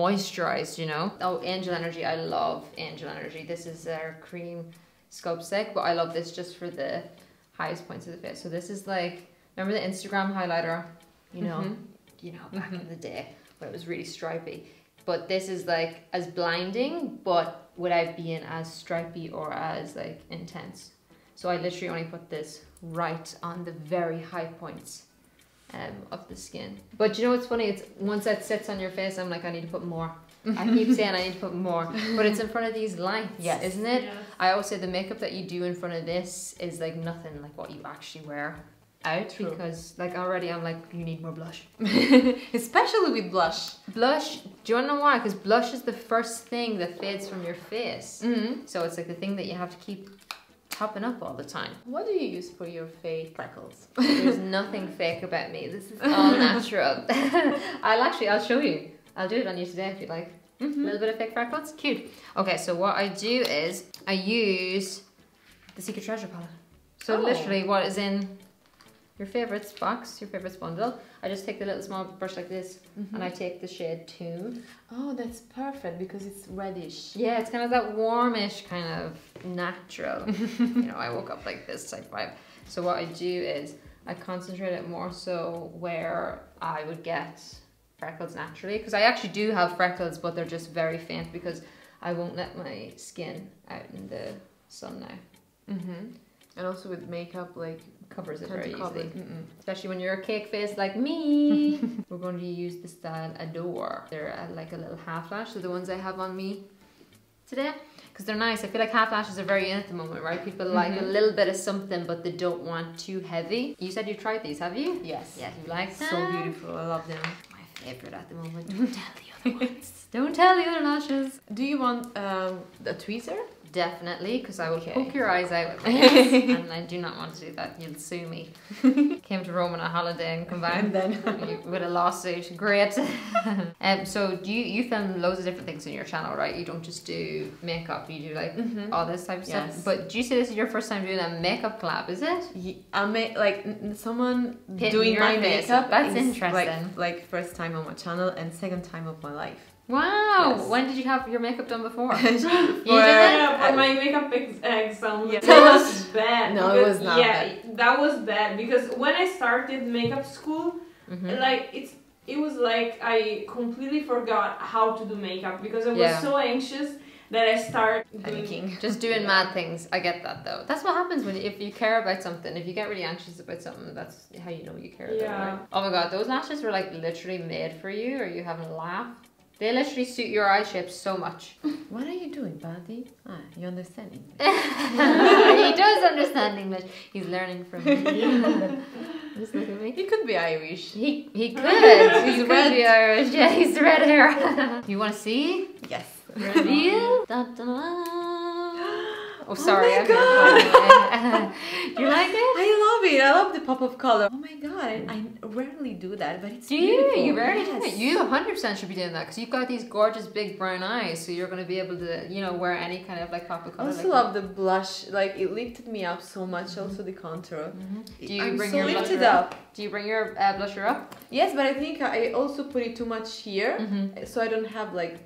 moisturized, you know. Oh, Angel Energy. I love Angel Energy. This is their cream sculpt stick, but I love this just for the highest points of the face. So this is like, remember the Instagram highlighter, you know, back in the day when it was really stripy. But this is like as blinding, but without being as stripy or as like intense. So I literally only put this right on the very high points of the skin. But you know what's funny? It's once that sits on your face, I'm like, I need to put more. I keep saying I need to put more, but it's in front of these lights, Yes. isn't it? Yes. I always say the makeup that you do in front of this is like nothing like what you actually wear out. True. Because like already I'm like, you need more blush. Especially with blush. Blush, do you want to know why? Because blush is the first thing that fades from your face. So it's like the thing that you have to keep topping up all the time. What do you use for your fake freckles? There's nothing fake about me. This is all natural. I'll show you. I'll do it on you today if you like. A little bit of fake freckles. Cute. Okay, so what I do is I use the Secret Treasure palette. So Oh. literally what is in your favourites box, your favourites bundle, I just take the little small brush like this and I take the shade Tune. Oh, that's perfect because it's reddish. Yeah, it's kind of that warmish kind of natural. You know, I woke up like this type vibe. So what I do is I concentrate it more so where I would get freckles naturally, because I actually do have freckles, but they're just very faint because I won't let my skin out in the sun now. And also with makeup, like Covers it tend very to cover easily. it. Especially when you're a cake face like me. We're going to use the style Adore. They're like a little half lash, so the ones I have on me today, because they're nice. I feel like half lashes are very in at the moment, right? People like a little bit of something, but they don't want too heavy. You said you tried these, have you? Yes. Yeah, you like them? So beautiful. I love them. My favorite at the moment. Don't tell the other ones. Don't tell the other lashes. Do you want a tweezer? Definitely, because I will Okay. poke your eyes out with my nails, and I do not want to do that. You'll sue me. Came to Rome on a holiday and come back And then with a lawsuit. Great. So do you film loads of different things on your channel, right? You don't just do makeup. You do like all this type of Yes. stuff. But do you say this is your first time doing a makeup collab? Is it? I made like someone Hitting doing your my face. makeup. That's is, interesting. Like first time on my channel and second time of my life. Wow. Yes. When did you have your makeup done before? For- You did it? Yeah, for my makeup exam. Yeah. That was bad. No, it because- was not Yeah, that was bad because when I started makeup school, like it was like I completely forgot how to do makeup because I was Yeah. so anxious that I started doing. Panicking. Just doing mad things. I get that though. That's what happens when if you care about something. If you get really anxious about something, that's how you know you care about it. Yeah. Right? Oh my god, those lashes were like literally made for you. Are you having a laugh? They literally suit your eye shape so much. What are you doing, Buddy? You understand English. He does understand English. He's learning from me. Just look at me. He could be Irish. He could. He's He could red. be Irish. Yeah, he's red hair. You want to see? Yes. Reveal. Dun, dun, dun. Oh, sorry. my I'm gonna Do you like it? I love it. I love the pop of color. Oh my god, I rarely do that, but it's Do you? beautiful. You rarely do Yes. it. You 100% should be doing that because you've got these gorgeous big brown eyes, so you're going to be able to, you know, wear any kind of like pop of I color. also like love the blush. Like it lifted me up so much. Also the contour. Do you I'm bring so your lifted blusher up. Do you bring your blusher up? Yes, but I think I also put it too much here, so I don't have like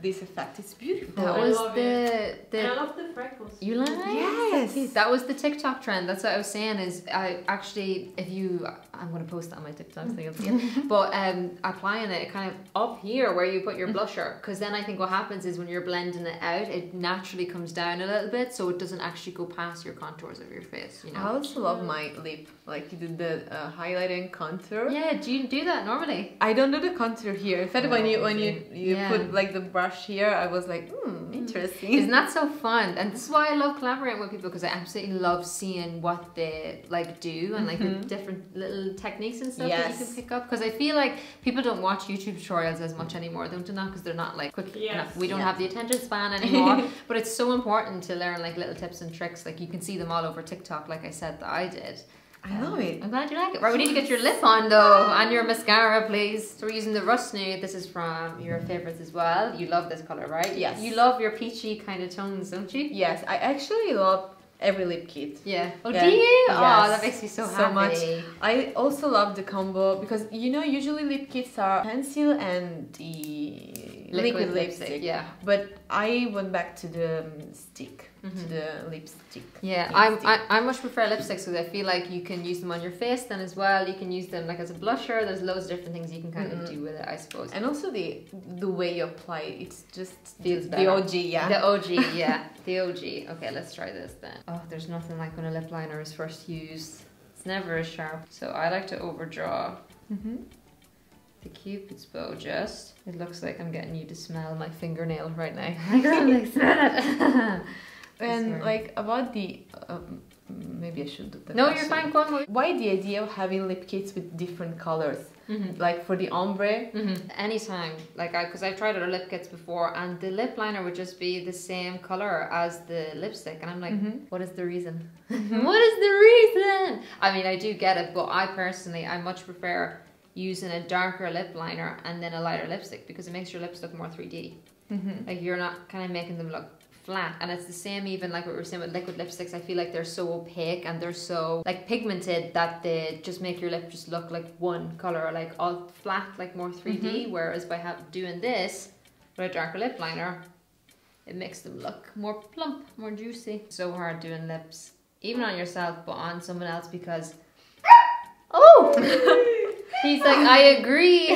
this effect. It's beautiful. That I was love the And I love the freckles. you like Yes. that was the TikTok trend. That's what I was saying. Is I actually, if you, I'm gonna post that on my TikTok so you'll see it. But applying it kind of up here where you put your blusher, because then I think what happens is when you're blending it out, it naturally comes down a little bit, so it doesn't actually go past your contours of your face. You know. I also love my lip. Like you did the highlighter and contour. Yeah. Do you do that normally? I don't do the contour here. In fact, when you Yeah. put like the brush here, I was like, interesting. Isn't that so fun? And this is why I love collaborating with people, because I absolutely love seeing what they like do and like the different little techniques and stuff that you can pick up. Because I feel like people don't watch YouTube tutorials as much anymore, don't they? Because they're not like quick enough. We don't have the attention span anymore. But it's so important to learn like little tips and tricks. Like you can see them all over TikTok, like I said that I did. I love it. I'm glad you like it. Right, we need to get your lip on though, and your mascara, please. So we're using the Rust Nude. This is from your favorites as well. You love this color, right? Yes. You love your peachy kind of tones, don't you? Yes, I actually love every lip kit. Yeah. Oh, Yeah. do you? Yes. Oh, that makes me so happy. So much. I also love the combo because you know usually lip kits are pencil and the liquid lipstick. Yeah. But I went back to the stick, to the lipstick. Yeah, I much prefer lipsticks because I feel like you can use them on your face then as well. You can use them like as a blusher. There's loads of different things you can kind of do with it, I suppose. And also the way you apply it, it's just Feels the better. OG, yeah. The OG, yeah. The OG. Okay, let's try this then. Oh, there's nothing like when a lip liner is first used. It's never as sharp. So I like to overdraw the Cupid's bow just. It looks like I'm getting you to smell my fingernail right now. I can like smell it. And Sorry. like about the maybe I should do that. No, you're fine. Go on. Why the idea of having lip kits with different colors? Like for the ombre. Anytime, like because I've tried other lip kits before, and the lip liner would just be the same color as the lipstick, and I'm like, what is the reason? What is the reason? I mean, I do get it, but I personally, I much prefer using a darker lip liner and then a lighter lipstick because it makes your lips look more 3D. Like you're not kind of making them look flat. And it's the same even like what we were saying with liquid lipsticks. I feel like they're so opaque and they're so like pigmented that they just make your lip just look like one color, like all flat, like more 3D. Whereas by doing this with a darker lip liner, it makes them look more plump, more juicy. So hard doing lips, even on yourself, but on someone else because he's like, I agree.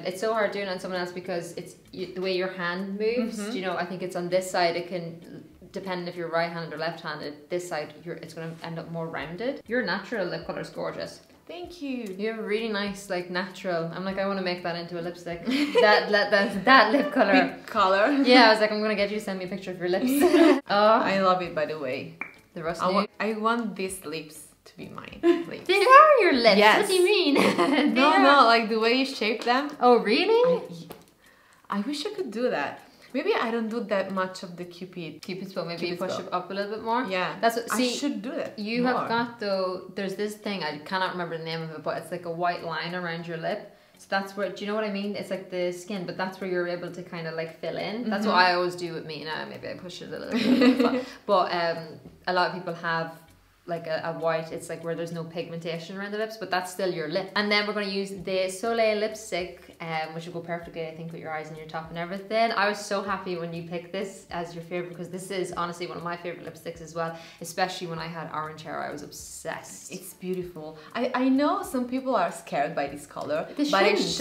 It's so hard doing it on someone else because it's the way your hand moves. You know, I think it's on this side, it can, depending if you're right-handed or left-handed, this side, it's going to end up more rounded. Your natural lip color is gorgeous. Thank you. You have a really nice, like, natural. I'm like, I want to make that into a lipstick. that lip color. With color. Yeah, I was like, I'm going to get you to send me a picture of your lips. I love it, by the way. The Rust I want these lips to be mine. Lips. They are your lips. Yes. What do you mean? No, like the way you shape them. Oh, really? I wish I could do that. Maybe I don't do that much of the Cupid's bow. Maybe you Cupid's push bow. it up a little bit more. Yeah, That's what. See, I should do that. you more. have got though. There's this thing I cannot remember the name of it, but it's like a white line around your lip. So that's where. Do you know what I mean? It's like the skin, but that's where you're able to kind of like fill in. That's what I always do with me. Now maybe I push it a little bit, but a lot of people have like a white, it's like where there's no pigmentation around the lips, but that's still your lip. And then we're going to use the Soleil lipstick, which will go perfectly, I think, with your eyes and your top and everything. I was so happy when you picked this as your favorite because this is honestly one of my favorite lipsticks as well, especially when I had orange hair. I was obsessed. It's beautiful. I know some people are scared by this color, The but I shades.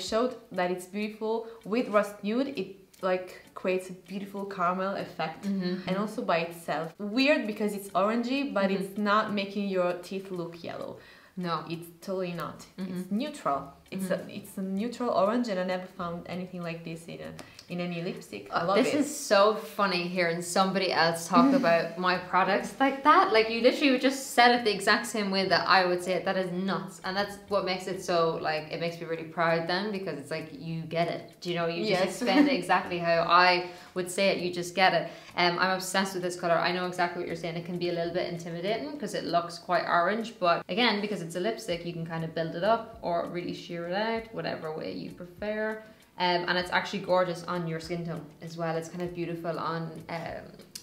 showed that it's beautiful with Rust Nude. It like creates a beautiful caramel effect, and also by itself weird because it's orangey, but it's not making your teeth look yellow. No. It's totally not. It's neutral. It's a neutral orange, and I never found anything like this in any lipstick. I love This it. is so funny hearing somebody else talk about my products like that. Like you literally would just said it the exact same way that I would say it. That is nuts. And that's what makes it so, like, it makes me really proud then because it's like you get it. Do you know? You just explained it exactly how I would say it. You just get it. I'm obsessed with this color. I know exactly what you're saying. It can be a little bit intimidating because it looks quite orange, but again, because it's a lipstick, you can kind of build it up or really sheer it out, whatever way you prefer. And it's actually gorgeous on your skin tone as well. It's kind of beautiful on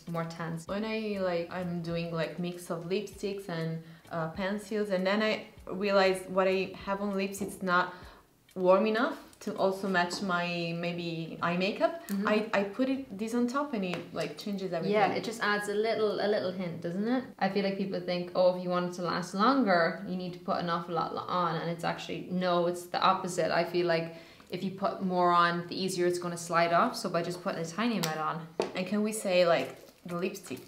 more tans. When I'm doing like mix of lipsticks and pencils, and then I realize what I have on lips, it's not warm enough to also match my maybe eye makeup, I put this on top and it like changes everything. Yeah, it just adds a little hint, doesn't it? I feel like people think, oh, if you want it to last longer, you need to put an awful lot on, and it's actually, no, it's the opposite. I feel like if you put more on, the easier it's going to slide off, so by just putting a tiny amount on. And can we say like the lipstick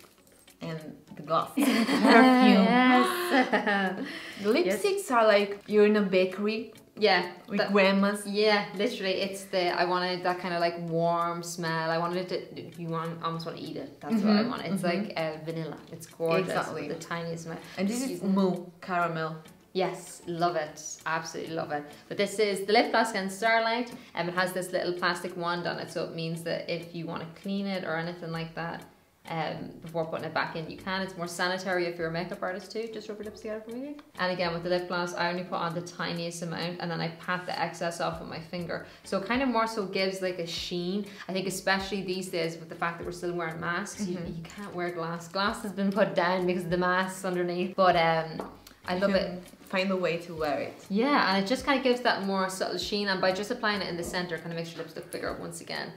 and the gloss, perfume? Yes. The lipsticks are like you're in a bakery. Yeah, with grandmas. Yeah, literally, it's I wanted that kind of like warm smell. I wanted it to, almost want to eat it. That's what I want. It's like vanilla. It's gorgeous. Exactly. With the tiniest amount. And this is Moo caramel. Yes, love it. Absolutely love it. But this is the Lip Gloss again, Starlight. And it has this little plastic wand on it. So it means that if you want to clean it or anything like that, before putting it back in, you can. It's more sanitary if you're a makeup artist too. Just rub your lips together for me. And again, with the lip gloss, I only put on the tiniest amount, and then I pat the excess off with my finger. So it kind of more so gives like a sheen. I think especially these days with the fact that we're still wearing masks, you can't wear glass. Glass has been put down because of the masks underneath. But I love it. Find a way to wear it. Yeah, and it just kind of gives that more subtle sheen, and by just applying it in the center, kind of makes your lips look bigger once again.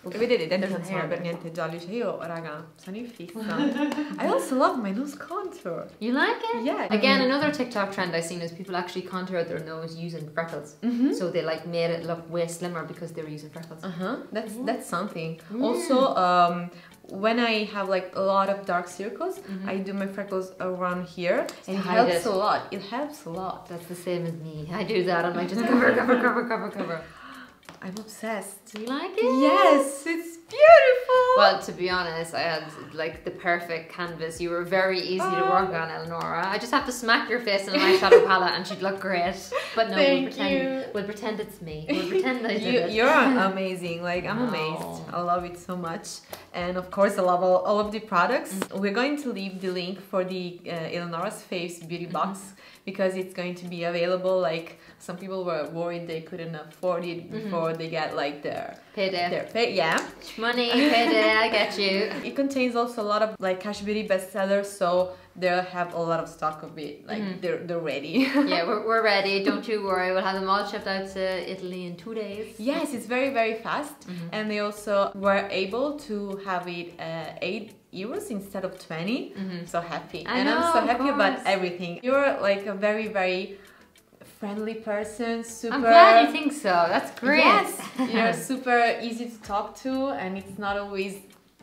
E vedete, i denti non sono per niente gialli, cioè io, raga, sono in fissa. I also love my nose contour. You like it? Yeah. Again, another TikTok trend I've seen is people actually contour their nose using freckles. So they like made it look way slimmer because they were using freckles. That's something. Also, when I have like a lot of dark circles, I do my freckles around here, and it helps a lot. It helps a lot. That's the same as me. I do that. I'm like just cover. I'm obsessed. Do you like it? Yes, it's beautiful. Well, to be honest, I had like the perfect canvas. You were very easy to work on, Eleonora. I just have to smack your face in an eyeshadow palette and she'd look great. But no, we'll pretend it's me. We'll pretend I did it. You're amazing. Like, I'm amazed. I love it so much. And of course, I love all of the products. We're going to leave the link for the Eleonora's Face beauty box, because it's going to be available. Like, some people were worried they couldn't afford it before they get like their payday. Yeah. Money, payday, I get you. It contains also a lot of like Kash Beauty bestsellers, so they'll have a lot of stock of it. Like they're ready. Yeah, we're ready. Don't you worry. We'll have them all shipped out to Italy in 2 days. Yes, it's very, very fast. And they also were able to have it 8 euros instead of 20. So happy. I'm so happy about everything. You're like a very, very friendly person, super... I'm glad you think so. That's great. Yes, you're super easy to talk to, and it's not always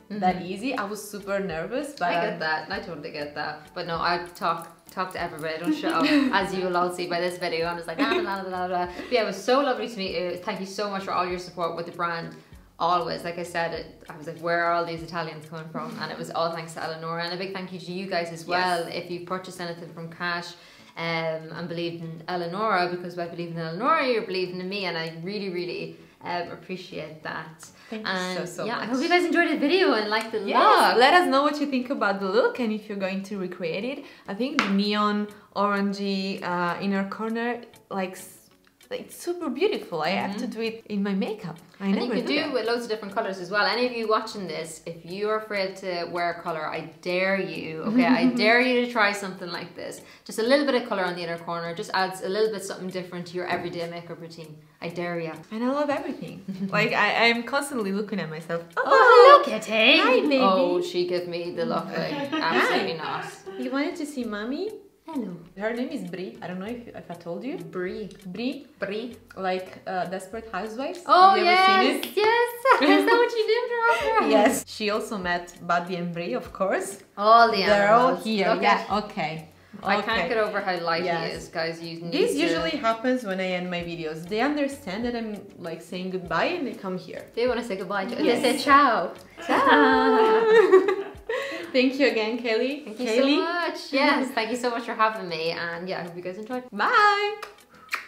that easy. I was super nervous, but... I get that. I totally get that. But no, I talk to everybody. I don't shut up, as you will all see by this video. I'm just like, blah, blah, blah, blah. But yeah, it was so lovely to meet you. Thank you so much for all your support with the brand. Always, like I said, I was like, where are all these Italians coming from? And it was all thanks to Eleonora. And a big thank you to you guys as well. If you purchased anything from Kash, and believed in Eleonora, because by believing in Eleonora, you're believing in me, and I really, really appreciate that. Thank you so much. I hope you guys enjoyed the video and liked the look. Let us know what you think about the look, and if you're going to recreate it. I think the neon orangey inner corner, like, it's super beautiful. I have to do it in my makeup. And you can do it with loads of different colours as well. Any of you watching this, if you're afraid to wear a colour, I dare you, okay? I dare you to try something like this. Just a little bit of colour on the inner corner, just adds a little bit something different to your everyday makeup routine. I dare you. And I love everything. Like, I'm constantly looking at myself. Oh, hello, Kitty. Hi, baby. Oh, she gave me the look, like, absolutely not. You wanted to see Mommy? Hello. Her name is Brie. I don't know if I told you. Brie. Like Desperate Housewives. Oh, have you ever seen it? Yes. Is that what you named her after? Yes. She also met Buddy and Brie, of course. All the They're animals. all here. Okay. I can't get over how light he is, guys. This usually happens when I end my videos. They understand that I'm like saying goodbye and they come here. They want to say goodbye to They say ciao. Ciao. Thank you again, Kelly. Thank you so much. Yes, thank you so much for having me. And yeah, I hope you guys enjoyed. Bye.